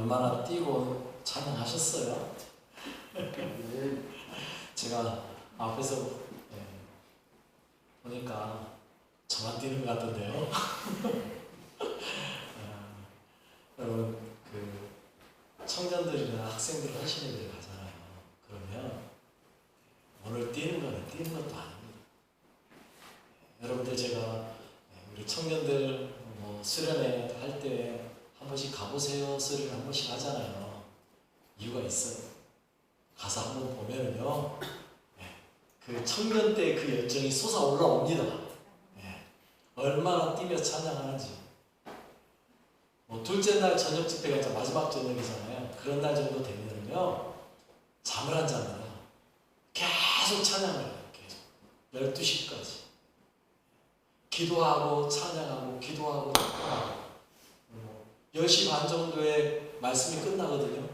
얼마나 뛰고 찬양하셨어요? 제가 앞에서 보니까 저만 뛰는 것 같던데요. 여러분, 청년들이나 학생들 하시는 데 가잖아요. 그러면 오늘 뛰는 거는 뛰는 것도 아닙니다. 여러분들, 제가 우리 청년들 수련회 할 때 한 번씩 가보세요 소리를 한 번씩 하잖아요. 이유가 있어요. 가서 한번 보면은요, 그 청년 때 그 열정이 솟아올라옵니다. 얼마나 뛰며 찬양하는지. 둘째 날 저녁 집회가 이제 마지막 저녁이잖아요. 그런 날 정도 되면은요, 잠을 안 잡니다. 계속 찬양을 해요. 계속 12시까지 기도하고 찬양하고 기도하고 찬양하고. 10시 반 정도에 말씀이 끝나거든요.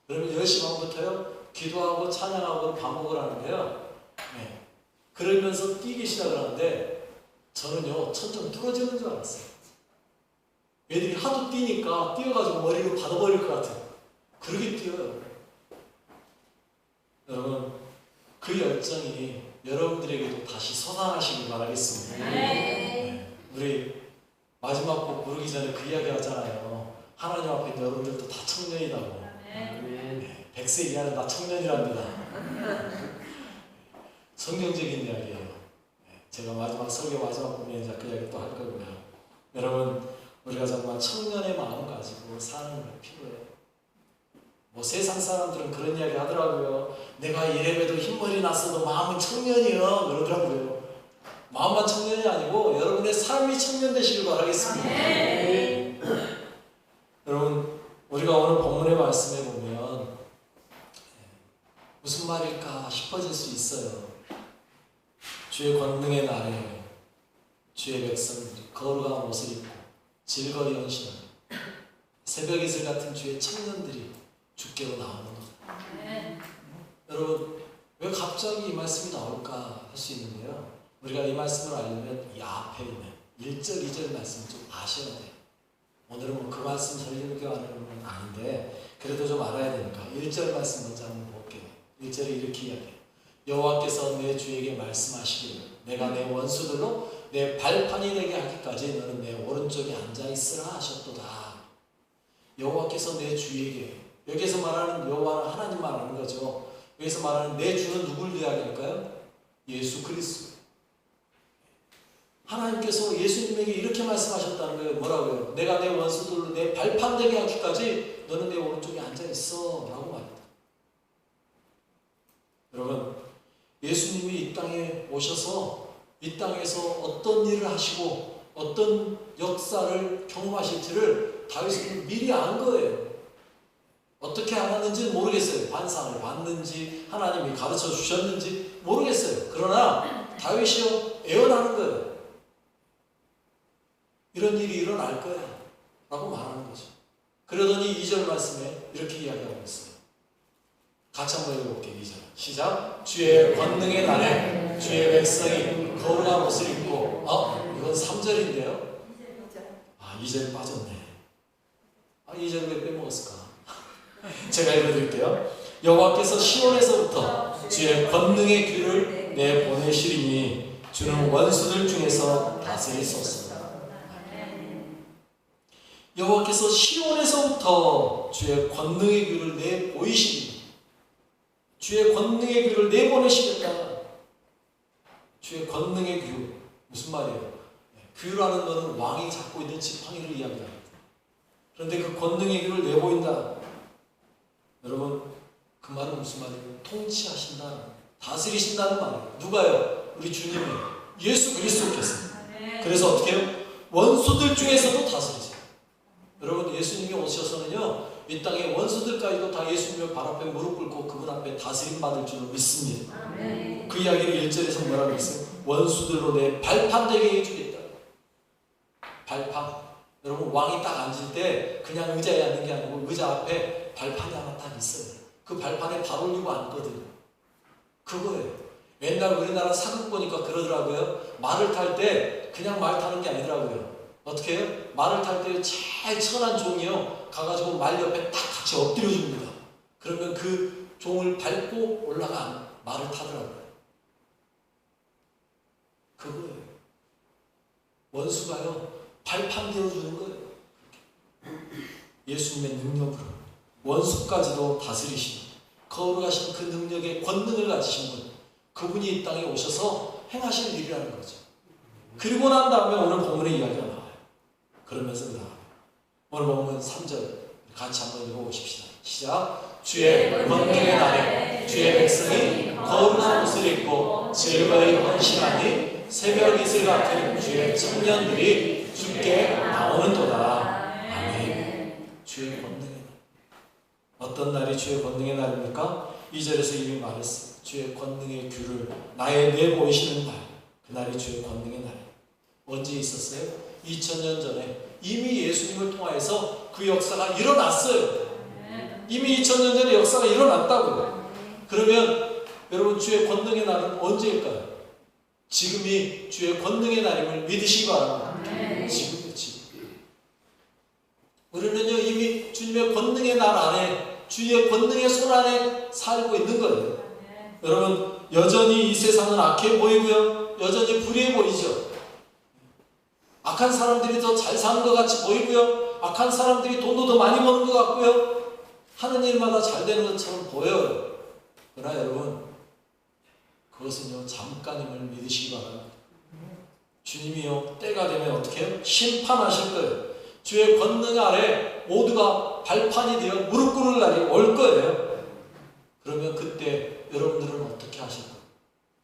그러면 10시 반부터요, 기도하고 찬양하고 반복을 하는데요. 그러면서 뛰기 시작을 하는데, 저는요, 천장 부러지는 줄 알았어요. 애들이 하도 뛰니까 뛰어가지고 머리를 받아버릴 것 같아요. 그렇게 뛰어요. 여러분, 그 열정이 여러분들에게도 다시 솟아나시길 바라겠습니다. 우리 마지막 곡 부르기 전에 그 이야기 하잖아요. 하나님 앞에 여러분들도 다 청년이라고. 100세 이하는 다 청년이랍니다. 성경적인 이야기예요. 제가 마지막 설교 마지막 부분에 이제 그 이야기 또 할 거고요. 여러분, 우리가 정말 청년의 마음 가지고 사는 게 필요해요. 세상 사람들은 그런 이야기 하더라고요. 내가 이래봬도 흰머리 났어도 마음은 청년이요 그러더라고요. 마음만 청년이 아니고 여러분의 삶이 청년 되시길 바라겠습니다. 여러분, 우리가 오늘 본문의 말씀에 보면 무슨 말일까 싶어질 수 있어요. 주의 권능의 날에 주의 백성들이 거룩한 옷을 입고 질거리 헌신하고 새벽 이슬 같은 주의 청년들이 주께로 나오는 것. 여러분, 왜 갑자기 이 말씀이 나올까 할 수 있는데요. 우리가 이 말씀을 알려면 이 앞에 있는 1절, 2절 말씀을 좀 아셔야 돼요. 오늘은 그 말씀 설교하는 건 아닌데 그래도 좀 알아야 되니까 1절 말씀 먼저 한번 볼게요. 1절에 이렇게 이야기해요. 여호와께서 내 주에게 말씀하시기를 내가 내 원수들로 내 발판이 되게 하기까지 너는 내 오른쪽에 앉아있으라 하셨도다. 여호와께서 내 주에게, 여기서 말하는 여호와는 하나님 말하는 거죠. 여기서 말하는 내 주는 누굴 이야기할까요? 예수 그리스도. 하나님께서 예수님에게 이렇게 말씀하셨다는 거예요. 뭐라고요? 내가 내 원수들로 내 발판 되게 하기까지 너는 내 오른쪽에 앉아있어 라고 말합니다. 여러분, 예수님이 이 땅에 오셔서 이 땅에서 어떤 일을 하시고 어떤 역사를 경험하실지를 다윗은 미리 안 거예요. 어떻게 알았는지는 모르겠어요. 환상을 봤는지 하나님이 가르쳐 주셨는지 모르겠어요. 그러나 다윗이요, 예언하는 거예요. 이런 일이 일어날 거야 라고 말하는 거죠. 그러더니 2절 말씀에 이렇게 이야기하고 있어요. 같이 한번 읽어볼게요. 2절 시작. 주의 권능의 날에 주의 백성이 거룩한 옷을 입고 이건 3절인데요 2절 빠졌네. 2절 왜 빼먹었을까? 제가 읽어드릴게요. 여호와께서 시온에서부터 주의 권능의 귀를 내보내시리니 주는 원수들 중에서 다스리소서. 여호와께서 시온에서부터 주의 권능의 귀를 내보이시니 주의 권능의 귀를 내보내시겠다. 주의 권능의 귀 무슨 말이에요? 귀라는 것은 왕이 잡고 있는 지팡이를 이야기합니다. 그런데 그 권능의 귀를 내보인다. 여러분, 그 말은 무슨 말이에요? 통치하신다, 다스리신다는 말이에요. 누가요? 우리 주님이 예수 그리스도께서. 그래서 어떻게 해요? 원수들 중에서도 다스리세요. 여러분, 예수님이 오셔서는요, 이 땅의 원수들까지도 다 예수님의 발 앞에 무릎 꿇고 그분 앞에 다스림 받을 줄로 믿습니다. 그 이야기를 1절에서 뭐라고 했어요? 원수들로 내 발판 되게 해주겠다. 발판. 여러분, 왕이 딱 앉을 때 그냥 의자에 앉는 게 아니고 의자 앞에 발판이 하나 딱 있어요. 그 발판에 발 올리고 앉거든요. 그거예요. 옛날 우리나라 사극 보니까 그러더라고요. 말을 탈 때 그냥 말 타는 게 아니더라고요. 어떻게 해요? 말을 탈 때 제일 천한 종이요 가가지고 말 옆에 딱 같이 엎드려 줍니다. 그러면 그 종을 밟고 올라가 말을 타더라고요. 그거예요. 원수가요 발판 되어주는 거예요. 예수님의 능력으로 원수까지도 다스리시는 거룩하신 그 능력의 권능을 가지신 분, 그분이 이 땅에 오셔서 행하실 일이라는 거죠. 그리고 난 다음에 오늘 본문의 이야기가 나와요. 그러면서 오늘 본문 3절 같이 한번 읽어보십시다. 시작. 주의 권능의 날에 주의 백성이 거룩한 옷을 입고 즐거이 헌신하니 새벽 이슬 같은 주의 청년들이 주께 나오는도다. 아멘. 주의 권능의 날. 어떤 날이 주의 권능의 날입니까? 2절에서 이미 말했어요. 주의 권능의 규를 나에 내보이시는 날, 그날이 주의 권능의 날. 언제 있었어요? 2000년 전에 이미 예수님을 통하여서 그 역사가 일어났어요. 이미 2000년 전에 역사가 일어났다고요. 그러면 여러분 주의 권능의 날은 언제일까요? 지금이 주의 권능의 날임을 믿으시기 바랍니다. 지금이요, 지금. 우리는요 이미 주님의 권능의 날 안에, 주의 권능의 손 안에 살고 있는 거예요. 여러분 여전히 이 세상은 악해 보이고요, 여전히 불의해 보이죠. 악한 사람들이 더 잘 사는 것 같이 보이고요, 악한 사람들이 돈도 더 많이 버는 것 같고요, 하는 일마다 잘 되는 것처럼 보여요. 그러나 여러분 그것은요 잠깐임을 믿으시기 바랍니다. 주님이요 때가 되면 어떻게 해요? 심판하실 거예요. 주의 권능 아래 모두가 발판이 되어 무릎 꿇을 날이 올 거예요. 그러면 그때 여러분들은 어떻게 하실 거예요?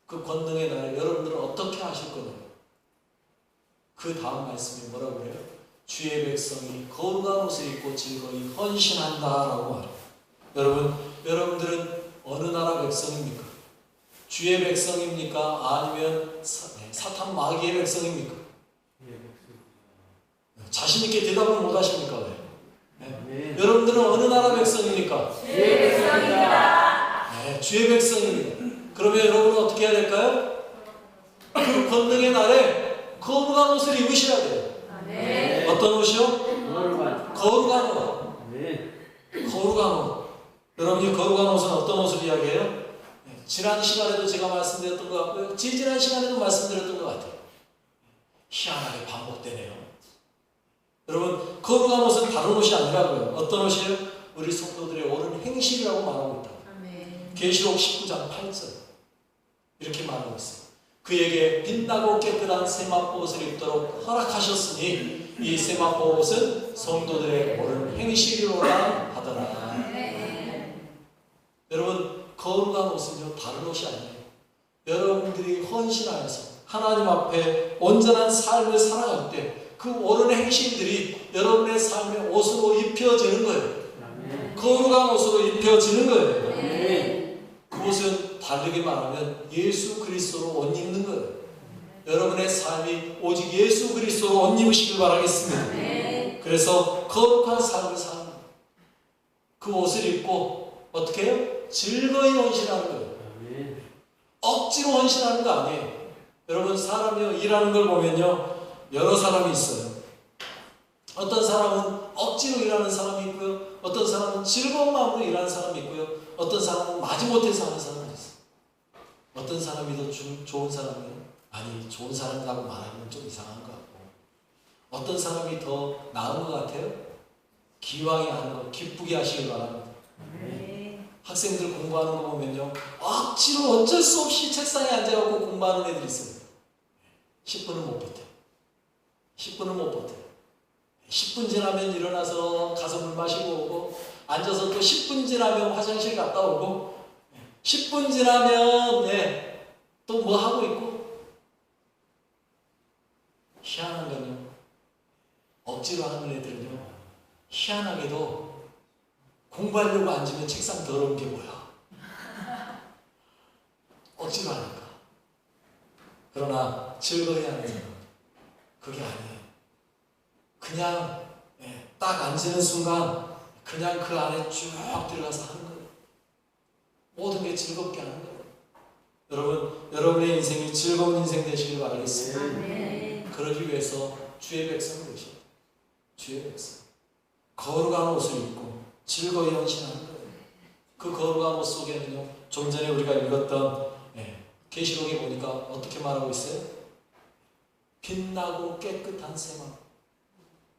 그 권능의 날에 여러분들은 어떻게 하실 거예요? 그 다음 말씀이 뭐라고 그래요? 주의 백성이 거룩한 옷을 입고 즐거이 헌신한다라고 말해요. 여러분들은 어느 나라 백성입니까? 주의 백성입니까? 아니면 사탄 마귀의 백성입니까? 자신 있게 대답을 못 하십니까? 네. 여러분들은 어느 나라 백성입니까? 주의 백성입니다. 네, 주의 백성입니다. 그러면 여러분은 어떻게 해야 될까요? 그 권능의 날에 거룩한 옷을 입으셔야 돼요. 네. 어떤 옷이요? 거룩한 옷. 네. 거룩한 옷. 여러분이 거룩한 옷은 어떤 옷을 이야기해요? 네, 지난 시간에도 제가 말씀드렸던 것 같고요, 지난 시간에도 말씀드렸던 것 같아요. 희한하게 반복되네요. 여러분 거룩한 옷은 다른 옷이 아니라고요. 어떤 옷이에요? 우리 성도들의 옳은 행실이라고 말하고 있다. 계시록 19장 8절 이렇게 말하고 있어요. 그에게 빛나고 깨끗한 세마포 옷을 입도록 허락하셨으니 이 세마포 옷은 성도들의 옳은 행실이로라 하더라. 여러분 거룩한 옷은요 다른 옷이 아니에요. 여러분들이 헌신하여서 하나님 앞에 온전한 삶을 살아갈 때 그 옳은 행실들이 여러분의 삶의 옷으로 입혀지는 거예요. 거룩한 옷으로 입혀지는 거예요. 그것은 다르게 말하면 예수 그리스도로 옷 입는 거예요. 여러분의 삶이 오직 예수 그리스도로 옷 입으시길 바라겠습니다. 그래서 거룩한 삶을 사는 거예요. 그 옷을 입고 어떻게 해요? 즐거이 헌신하는 거예요. 억지로 헌신하는 거 아니에요. 여러분 사람이요 일하는 걸 보면요 여러 사람이 있어요. 어떤 사람은 억지로 일하는 사람이 있고요, 어떤 사람은 즐거운 마음으로 일하는 사람이 있고요, 어떤 사람은 마지못해서 하는 사람이 있어요. 어떤 사람이 더 좋은 사람이요? 아니 좋은 사람이라고 말하면 좀 이상한 것 같고, 어떤 사람이 더 나은 것 같아요? 기왕에 하는 거 기쁘게 하시길 바랍니다. 학생들 공부하는 거 보면요 억지로 어쩔 수 없이 책상에 앉아갖고 공부하는 애들이 있어요. 10분은 못 버텨. 10분은 못 버텨. 10분 지나면 일어나서 가서 물 마시고 오고, 앉아서 또 10분 지나면 화장실 갔다 오고, 10분 지나면 또 뭐 하고 있고. 희한한 건요 억지로 하는 애들은요 희한하게도 공부하려고 앉으면 책상 더러운 게 뭐야? 억지로 하니까. 그러나 즐거이 하는 사람 그게 아니에요. 그냥 딱 앉는 순간 그냥 그 안에 쭉 들어가서 하는 거예요. 모든 게 즐겁게 하는 거예요. 여러분, 여러분의 인생이 즐거운 인생 되시길 바라겠습니다. 그러기 위해서 주의 백성이 되십니다. 주의 백성. 거룩한 옷을 입고 즐거이 헌신하는 거예요. 그 거룩한 옷 속에는요, 좀 전에 우리가 읽었던 계시록에 보니까 어떻게 말하고 있어요? 빛나고 깨끗한 세마.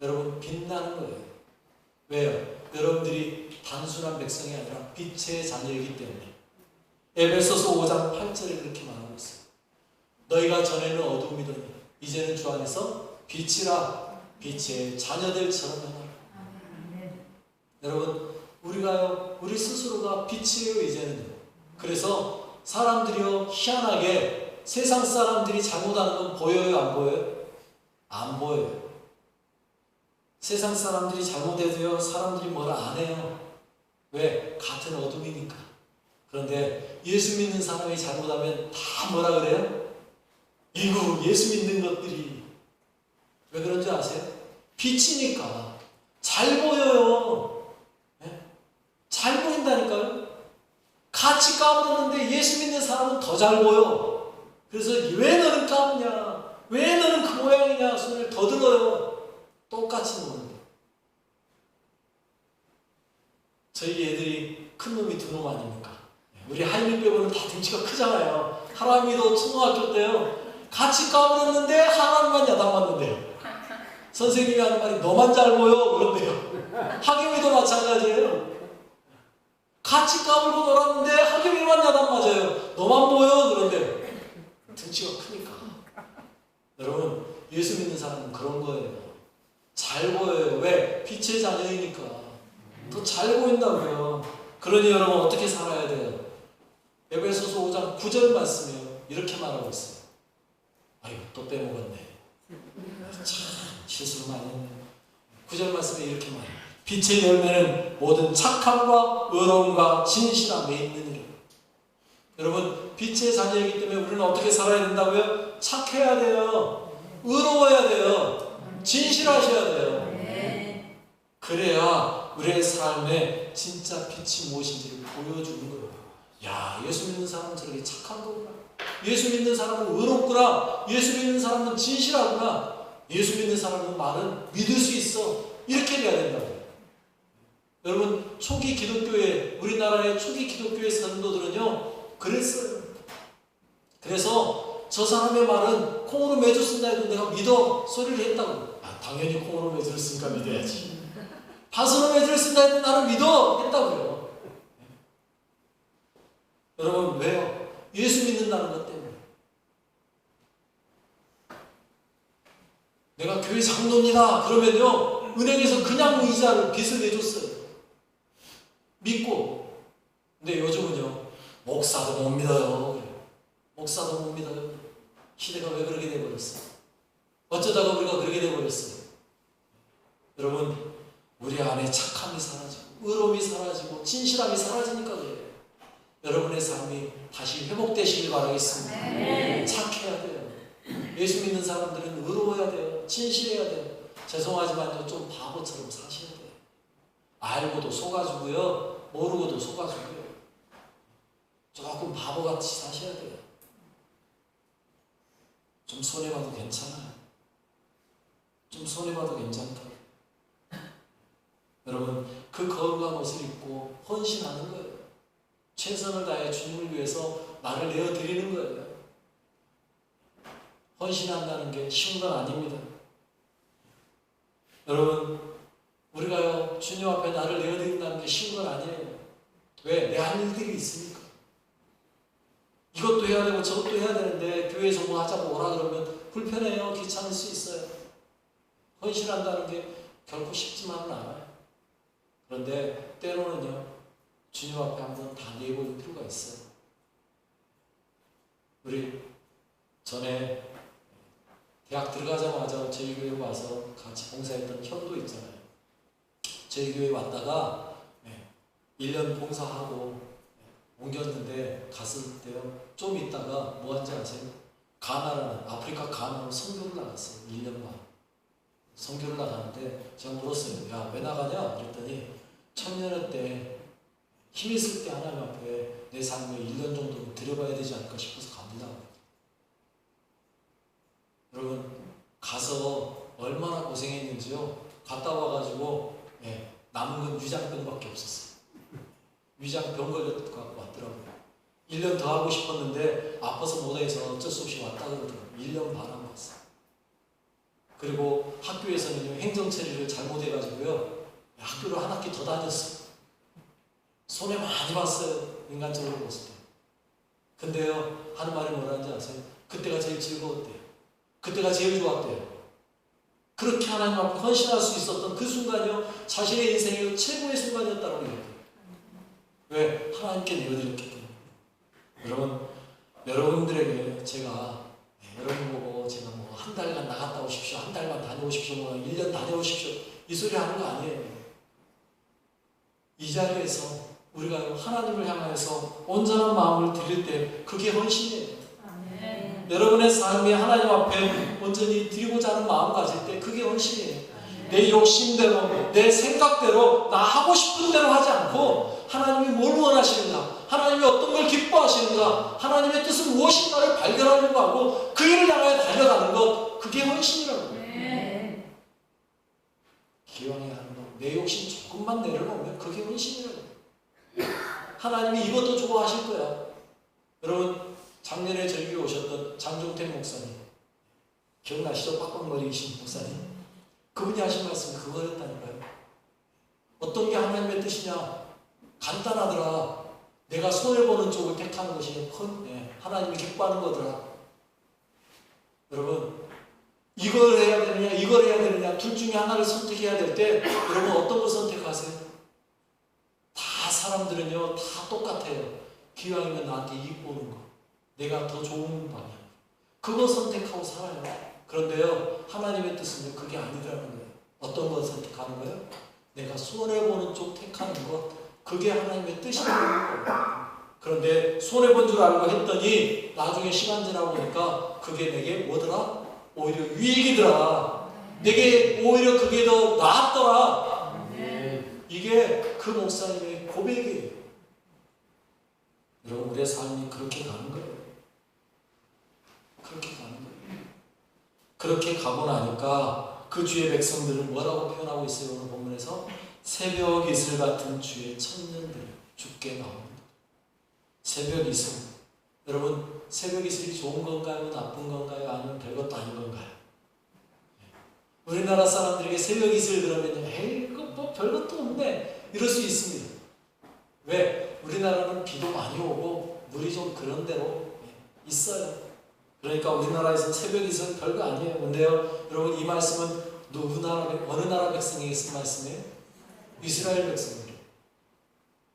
여러분, 빛나는 거예요. 왜요? 여러분들이 단순한 백성이 아니라 빛의 자녀이기 때문에. 에베소서 5장 8절에 그렇게 말하고 있어요. 너희가 전에는 어두움이더니 이제는 주 안에서 빛이라. 빛의 자녀들처럼 행하라. 여러분, 우리가요, 우리 스스로가 빛이에요, 이제는요. 그래서 사람들이요, 희한하게 세상 사람들이 잘못하는 건 보여요, 안 보여요? 안 보여요. 세상 사람들이 잘못해도요, 사람들이 뭐라 안 해요. 왜? 같은 어둠이니까. 그런데 예수 믿는 사람이 잘못하면 다 뭐라 그래요? 이구, 예수 믿는 것들이. 왜 그런 줄 아세요? 빛이니까. 잘 보여요. 잘 보인다니까요. 같이 까불었는데 예수 믿는 사람은 더 잘 보여. 그래서 왜 너는 까부냐, 왜 너는 그 모양이냐 소리를 더 들어요. 똑같이 노는데. 저희 애들이 큰 놈이 두 놈 아닙니까? 우리 하이미 빼고는 다 등치가 크잖아요. 하람이도 초등학교 때요, 같이 까불었는데 하람이만 야단맞는데요. 선생님이 하는 말이 너만 잘 보여 그런데요. 하경이도 마찬가지예요. 같이 까불고 놀았는데 하경이만 야단 맞아요. 너만 보여 그런데 등치가 크니까. 여러분, 예수 믿는 사람은 그런 거예요. 잘 보여요. 왜? 빛의 자녀이니까 더 잘 보인다고요. 그러니 여러분, 어떻게 살아야 돼요? 에베소서 5장 9절 말씀이에요. 이렇게 말하고 있어요. 아이고, 또 빼먹었네. 참 실수를 많이 했네. 9절 말씀에 이렇게 말해요. 빛의 열매는 모든 착함과 의로움과 진실함에 있는 일. 여러분, 빛의 자녀이기 때문에 우리는 어떻게 살아야 된다고요? 착해야 돼요. 의로워야 돼요. 진실하셔야 돼요. 그래야 우리의 삶에 진짜 빛이 무엇인지를 보여주는 거예요. 야, 예수 믿는 사람은 저렇게 착한 거구나. 예수 믿는 사람은 의롭구나. 예수 믿는 사람은 진실하구나. 예수 믿는 사람은 말은 믿을 수 있어. 이렇게 돼야 된다고요. 여러분, 초기 기독교회, 우리나라의 초기 기독교회 성도들은요, 그랬어요. 그래서 저 사람의 말은 콩으로 매주 쓴다 해도 내가 믿어 소리를 했다고. 아, 당연히 콩으로 매주를 쓰니까 믿어야지. 밭으로 매주를 쓴다 해도 나는 믿어 했다고요. 여러분, 왜요? 예수 믿는다는 것 때문에. 내가 교회 장로입니다 그러면요, 은행에서 그냥 이자를 빚을 내줬어요. 믿고. 근데 요즘은요, 목사도 못 믿어요. 목사도 못 믿어요. 시대가 왜 그렇게 돼버렸어요? 어쩌다가 우리가 그렇게 돼버렸어요? 여러분, 우리 안에 착함이 사라지고 의로움이 사라지고 진실함이 사라지니까 그래요. 여러분의 삶이 다시 회복되시길 바라겠습니다. 착해야 돼요. 예수 믿는 사람들은 의로워야 돼요. 진실해야 돼요. 죄송하지만요, 좀 바보처럼 사셔야 돼요. 알고도 속아주고요, 모르고도 속아주고요. 조금 바보같이 사셔야 돼요. 좀 손해봐도 괜찮아요. 좀 손해봐도 괜찮다. 여러분, 그 거룩한 옷을 입고 헌신하는 거예요. 최선을 다해 주님을 위해서 나를 내어드리는 거예요. 헌신한다는 게 쉬운 건 아닙니다. 여러분, 우리가요, 주님 앞에 나를 내어드린다는 게 쉬운 건 아니에요. 왜? 내 할 일들이 있으니까. 이것도 해야 되고 저것도 해야 되는데 교회에서 뭐 하자고 오라 그러면 불편해요. 귀찮을 수 있어요. 헌신한다는 게 결코 쉽지만은 않아요. 그런데 때로는요, 주님 앞에 한번 다 내볼 필요가 있어요. 우리 전에 대학 들어가자마자 저희 교회 와서 같이 봉사했던 현도 있잖아요. 저희 교회 왔다가 1년 봉사하고 옮겼는데 갔을 때요, 좀 있다가 뭐 한지 아세요? 가나라는, 아프리카 가나로 선교를 나갔어요. 1년만 선교를 나가는데 제가 물었어요. 야, 왜 나가냐? 그랬더니 청년회 때 힘 있을 때 하나님 앞에 내 삶을 1년 정도는 들여봐야 되지 않을까 싶어서 갑니다. 여러분, 가서 얼마나 고생했는지요. 갔다 와가지고 남은 건 위장병밖에 없었어요. 위장병 걸려갖고 왔더라고요. 1년 더 하고 싶었는데 아파서 못해서 어쩔 수 없이 왔다 그러더라고요. 1년 반 하고 왔어요. 그리고 학교에서는요, 행정처리를 잘못해가지고요, 학교를 한 학기 더 다녔어요. 손해 많이 봤어요. 인간적으로 봤을 때. 근데요, 하는 말이 뭐라는지 아세요? 그때가 제일 즐거웠대요. 그때가 제일 좋았대요. 그렇게 하나님 앞에 헌신할 수 있었던 그 순간이요, 자신의 인생의 최고의 순간이었다고 얘기해요. 왜? 하나님께 내어드렸기 때문에. 여러분, 여러분들에게 제가 여러분 보고 제가 뭐 한 달간 나갔다 오십시오, 한 달간 다녀오십시오, 뭐 1년 다녀오십시오, 이 소리 하는 거 아니에요. 이 자리에서 우리가 하나님을 향해서 온전한 마음을 드릴 때 그게 헌신이에요. 아멘. 여러분의 삶이 하나님 앞에 온전히 드리고자 하는 마음 가질 때 그게 헌신이에요. 내 욕심대로, 내 생각대로, 나 하고 싶은 대로 하지 않고 하나님이 뭘 원하시는가, 하나님이 어떤 걸 기뻐하시는가, 하나님의 뜻은 무엇인가를 발견하려고 하고 그 일을 향해 달려가는 것, 그게 헌신이라고 해요. 기왕에 하는 거, 내 욕심 조금만 내려놓으면 그게 헌신이라고 해요. 하나님이 이것도 좋아하실 거야. 여러분, 작년에 저희 교회 오셨던 장종택 목사님, 기억나시죠? 빡빡머리이신 목사님. 그분이 하신 말씀은 그거였다니까요. 어떤 게 하나님의 뜻이냐? 간단하더라. 내가 손해보는 쪽을 택하는 것이 하나님이 기뻐하는 거더라. 여러분, 이걸 해야 되느냐, 이걸 해야 되느냐, 둘 중에 하나를 선택해야 될 때 여러분 어떤 거 선택하세요? 다 사람들은요, 다 똑같아요. 기왕이면 나한테 이익 보는 거, 내가 더 좋은 방향, 그거 선택하고 살아요. 그런데요, 하나님의 뜻은 그게 아니라는 거예요. 어떤 걸 선택하는 거예요? 내가 손해보는 쪽 택하는 것, 그게 하나님의 뜻이라는 거예요. 그런데 손해본 줄 알고 했더니 나중에 시간 지나고 보니까 그게 내게 뭐더라? 오히려 유익이더라. 내게 오히려 그게 더 나았더라. 이게 그 목사님의 고백이에요. 여러분, 우리의 삶이 그렇게 가는 거예요. 그렇게 가는 거예요. 그렇게 가고 나니까 그 주의 백성들은 뭐라고 표현하고 있어요? 오늘 본문에서 새벽 이슬 같은 주의 천년들 죽게 나옵니다. 새벽 이슬. 여러분, 새벽 이슬이 좋은 건가요? 나쁜 건가요? 아니면 별것도 아닌 건가요? 우리나라 사람들에게 새벽 이슬 그러면 에이, 이거 뭐 별것도 없네, 이럴 수 있습니다. 왜? 우리나라는 비도 많이 오고 물이 좀 그런 대로 있어요. 그러니까 우리나라에서 새벽 이슬은 별거 아니에요. 근데요, 여러분, 이 말씀은 어느 나라 백성에게 쓴 말씀이에요? 이스라엘 백성이에요.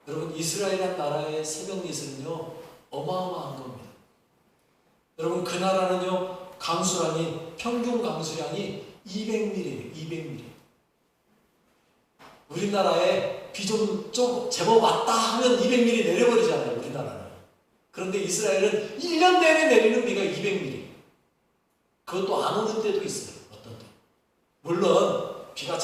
여러분, 이스라엘이란 나라의 새벽 이슬은요, 어마어마한 겁니다. 여러분, 그 나라는요, 강수량이, 평균 강수량이 200mm예요. 200mm. 우리나라에 비 좀 제법 왔다 하면 200mm 내려버리잖아요, 우리나라는. 그런데 이스라엘은 1년 내내 내리는 비가 200mm. 그것도 안 오는 때도 있어요. 어떤 때. 물론 비가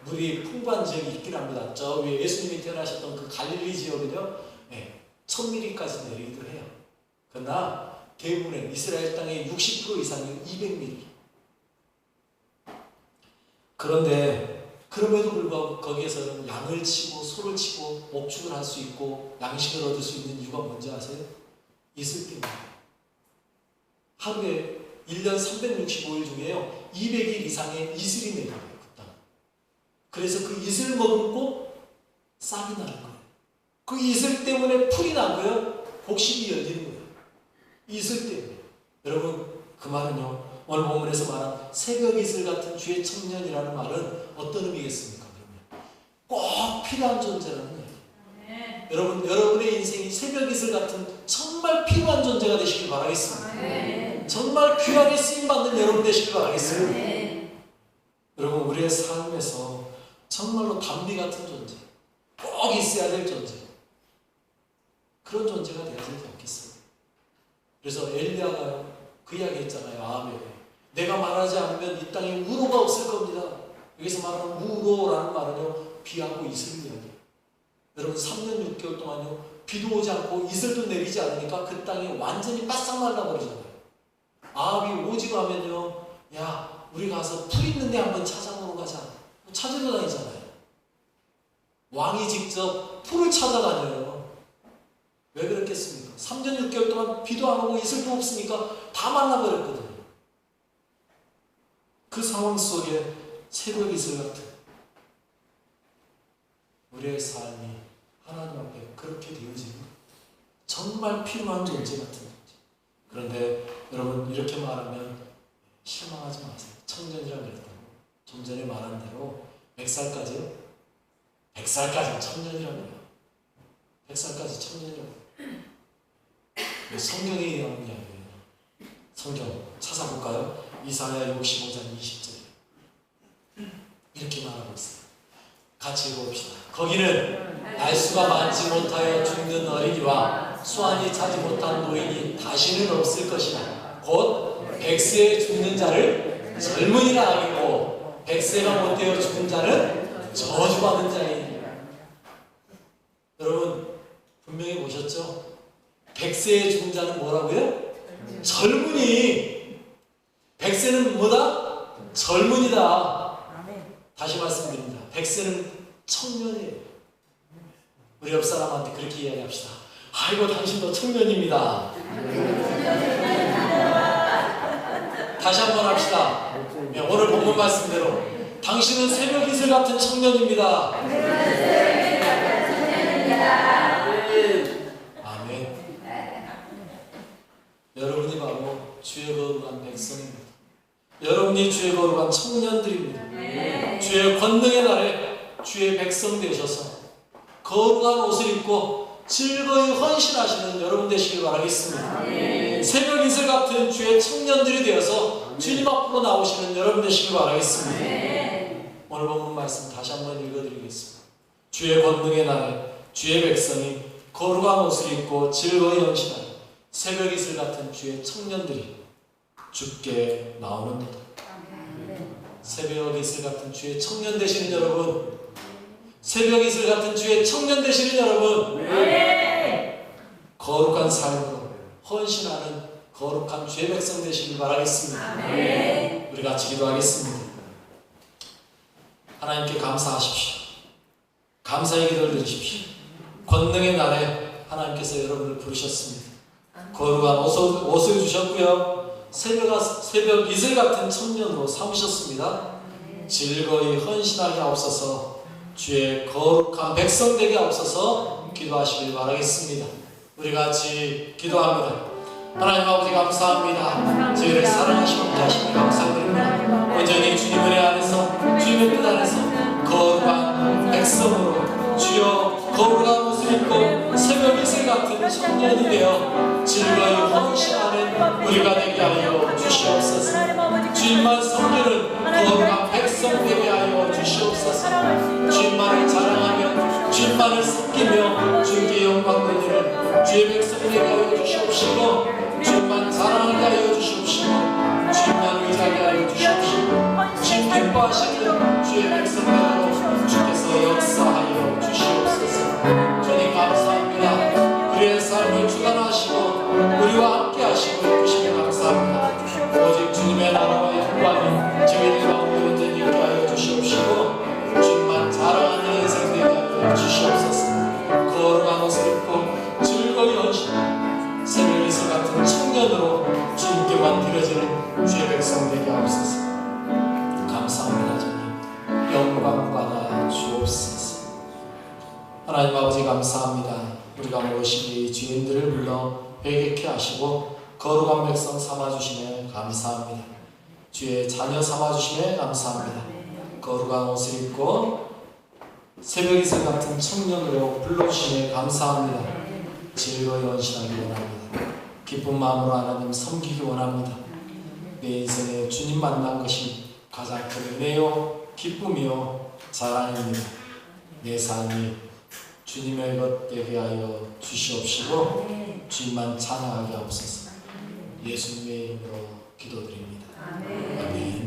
물이 풍부한 지역이 있긴 합니다. 저 위에 예수님이 태어나셨던 그 갈릴리 지역은요, 1000mm까지 내리기도 해요. 그러나 대부분의 이스라엘 땅의 60% 이상이 200mm. 그런데 그럼에도 불구하고 거기에서는 양을 치고 소를 치고 목축을 할 수 있고 양식을 얻을 수 있는 이유가 뭔지 아세요? 이슬 때문에. 하루에 1년 365일 중에요, 200일 이상의 이슬이 내려요, 그 땅. 그래서 그 이슬 머금고 싹이 나는 거예요. 그 이슬 때문에 풀이 나고요, 곡식이 열리는 거예요. 이슬 때문에. 여러분, 그 말은요, 오늘 본문에서 말한 새벽 이슬 같은 주의 청년이라는 말은 어떤 의미겠습니까? 그러면 꼭 필요한 존재라는 거예요. 여러분, 여러분의 인생이 새벽 이슬 같은 정말 필요한 존재가 되시길 바라겠습니다. 정말 귀하게 쓰임받는 여러분 되시길 바라겠습니다. 여러분, 우리의 삶에서 정말로 담비 같은 존재, 꼭 있어야 될 존재, 그런 존재가 되어야 되지 않겠어요? 그래서 엘리야가요, 그 이야기 했잖아요. 아합에게 내가 말하지 않으면 이 땅에 우로가 없을 겁니다. 여기서 말하는 우로라는 말은요, 비하고 이슬을 이야기해요. 여러분, 3년 6개월 동안요, 비도 오지 않고 이슬도 내리지 않으니까 그 땅이 완전히 바싹 말라버리잖아요. 아합이 오지고 하면요, 야, 우리 가서 풀 있는데 한번 찾아보러 가자. 찾으러 다니잖아요. 왕이 직접 풀을 찾아다녀요. 왜 그랬겠습니까? 3년 6개월 동안 비도 안 오고 이슬도 없으니까 다 말라버렸거든요. 그 상황 속에 새벽 이슬 같은 우리의 삶이 하나님 앞에 그렇게 되어지는 정말 필요한 존재 같은 존재. 그런데 여러분 이렇게 말하면 실망하지 마세요. 청년이라고 그랬다고. 좀 전에 말한 대로 100살까지요? 100살까지 청년이라고 해요. 100살까지 청년이라고 해요. 성경에 의한 이야기예요. 성경 찾아볼까요? 이사야 65장 20절 이렇게 말하고 있어요. 같이 읽어봅시다. 거기는 날수가 많지 못하여 죽는 어린이와 수완이 차지 못한 노인이 다시는 없을 것이나 곧 100세에 죽는 자를 젊은이라 하겠고 100세가 못되어 죽은 자는 저주받은 자이니. 여러분 분명히 보셨죠? 100세에 죽은 자는 뭐라고요? 젊은이. 100세는 뭐다? 젊은이다. 다시 말씀드립니다. 100세는 청년이에요. 우리 옆 사람한테 그렇게 이야기합시다. 아이고 당신도 청년입니다. 다시 한번 합시다. 오늘 본문 말씀대로 당신은 새벽 이슬 같은 청년입니다. 아멘. 여러분이 바로 주의 거룩한 백성입니다. 여러분이 주의 거룩한 청년들입니다. 주의 권능의 날에 주의 백성 되셔서 거룩한 옷을 입고 즐거이 헌신하시는 여러분 되시길 바라겠습니다. 새벽 이슬 같은 주의 청년들이 되어서 주님 앞으로 나오시는 여러분 되시길 바라겠습니다. 오늘 본문 말씀 다시 한번 읽어드리겠습니다. 주의 권능의 날에 주의 백성이 거룩한 옷을 입고 즐거이 헌신하는 새벽 이슬 같은 주의 청년들이 주께 나오는도다. 새벽 이슬 같은 주의 청년 되시는 여러분, 새벽 이슬 같은 주의 청년 되시는 여러분, 거룩한 삶으로 헌신하는 거룩한 주의 백성 되시길 바라겠습니다. 우리 같이 기도하겠습니다. 하나님께 감사하십시오. 감사의 기도를 드리십시오. 권능의 날에 하나님께서 여러분을 부르셨습니다. 거룩한 옷을 주셨고요. 새벽 이슬 같은 청년으로 삼으셨습니다. 즐거이 헌신하게 하옵소서. 주의 거룩한 백성 되게 하옵소서. 기도하시길 바라겠습니다. 우리 같이 기도합니다. 하나님 아버지 감사합니다. 저희를 사랑하시고 함께하시니 감사드립니다. 온전히 주님 은혜 안에서 주님의 뜻 안에서 거룩한 백성으로 주여 거룩한 옷을 입고 새벽 이슬 같은 청년이 되어 즐거이 헌신하는 우리가 되게 하여 주시옵소서. 주님만 섬기는 거룩한 백성 되게 하여 주시옵소서. 주님만을 자랑하며 주님만을 섬기며 주님께 영광 돌리는 주의 백성 되게 하여 주시옵시고 주님만 자랑하게 하여 주시옵시고 주님만 의지하게 하여 주시옵시고 주님 기뻐하시는 주의 백성들로 주께서 역사하여 주시옵소서. 주님 감사합니다. 우리의 삶을 주관하시고 우리와 함께 하시고 이끄시며 감사합니다. 오직 주님의 나라와 영광이 저희들 가운데 온전히 있게 하여 주시옵시고 주님만 자랑하는 인생 되게 하여 주시옵소서. 거룩한 옷을 입고 즐거이 헌신 새벽 이슬 같은 청년으로 주님께만 드려지는 주의 백성 되게 하옵소서. 감사합니다. 주님 영광 받아 주옵소서. 하나님 아버지 감사합니다. 우리가 무엇이기 죄인들을 불러 회개케 하시고 거룩한 백성 삼아주심에 감사합니다. 주의 자녀 삼아주심에 감사합니다. 거룩한 옷을 입고 새벽 이슬 같은 청년으로 불러주심에 감사합니다. 즐거이 헌신하기 원합니다. 기쁜 마음으로 하나님 섬기기 원합니다. 내 인생에 주님 만난 것이 가장 큰 은혜요 기쁨이요 자랑입니다. 내 삶이 주님의 것 되게 하여 주시옵시고 주님만 찬양하게 하옵소서. 예수님의 이름으로 기도드립니다. 아멘.